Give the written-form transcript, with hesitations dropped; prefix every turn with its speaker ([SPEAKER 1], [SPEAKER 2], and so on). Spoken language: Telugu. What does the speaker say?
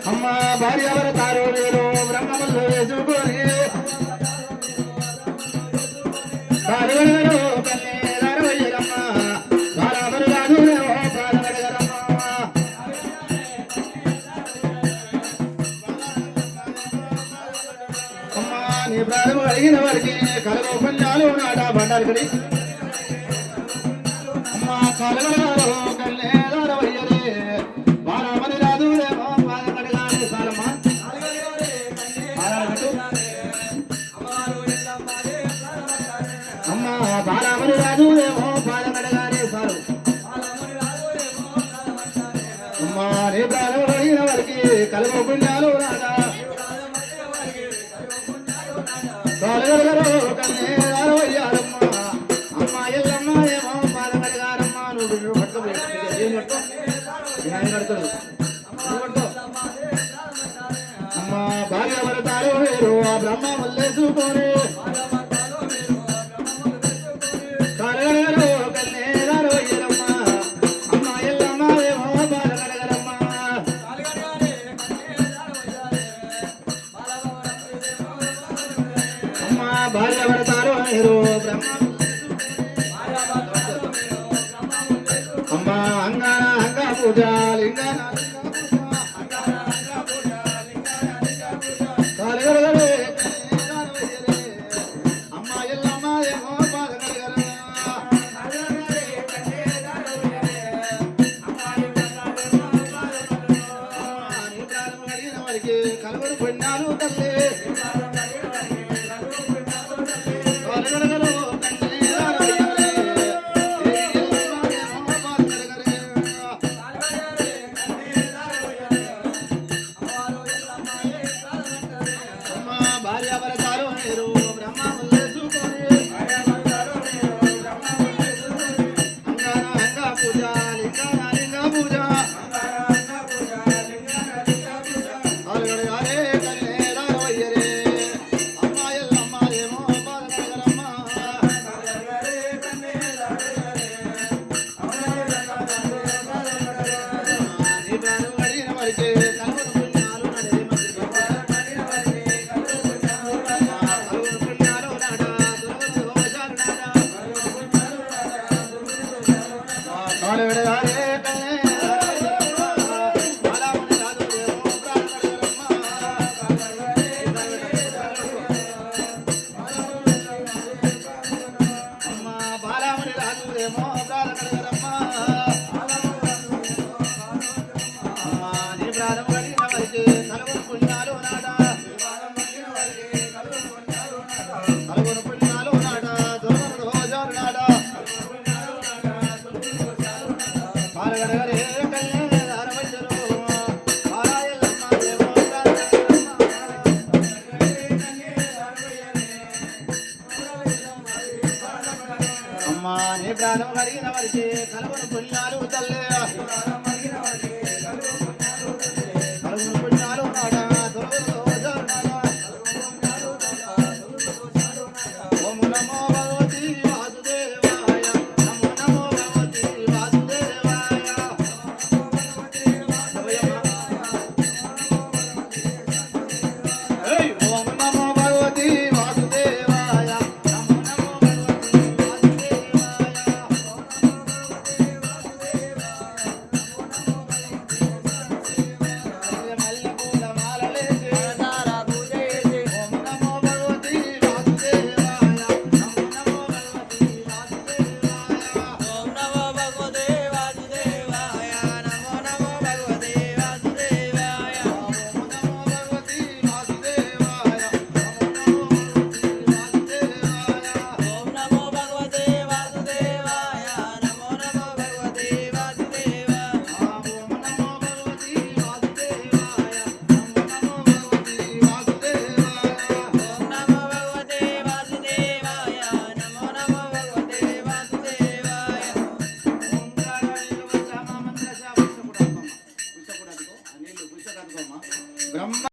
[SPEAKER 1] అమ్మ భార్య తారు నేను బ్రహ్మములు వేసుకొని కన్నేరమ్మ బారాబరు రాదు అమ్మ నీ ప్రాణము అడిగిన వారికి కలగ పుణ్యాలు నాట బండారు అమ్మ కలగలగారు కన్నేరవయ్యరే బారాబరు రాదు బాలమని రాజులేమో పాలమడగానే సారు అమ్మా నీ ప్రాణం అడిగిన వారికి కలుగు పుణ్యాలు రాగా కన్నే రారవయ్యారమ్మ అమ్మ ఎల్లమ్మ ఏమో పాలమడగారమ్మ నువ్వు కడతాడు అమ్మ భార్య పడతారు వేరు ఆ బ్రహ్మ మల్లేసుకొని భార్య పడతారు మీరు అమ్మ అంగాన అంగ పూజ లింగాన అమ్మ ఎల్లమ్మ ఏమో బాధ వారికి కలవరు పుణ్యాలు తల్లి భార్య పడతారు మీరు బ్రహ్మ అంగ పూజ లింగ పూజ అరే కన్నేరవయ్యరే అమ్మ ఎల్లమ్మ ఏమో బాలనగరమ్మ నీ ప్రాణం అడిగిన వారికి కలుగు పుణ్యాలు బాలమని రాజులేమో ప్రాణగరమ్మ నీ ప్రాణం అడిగిన వారికి కలుగు పుణ్యాలు నాట కలుగును పుణ్యాలు నాట దోజారు నాట పాలగడగరే కన్నేరవయ్యరు బారాయల్లమ్మ ఏమో అమ్మా నీ ప్రాణం అడిగిన వారికి కలుగును పుణ్యాలు తల్లి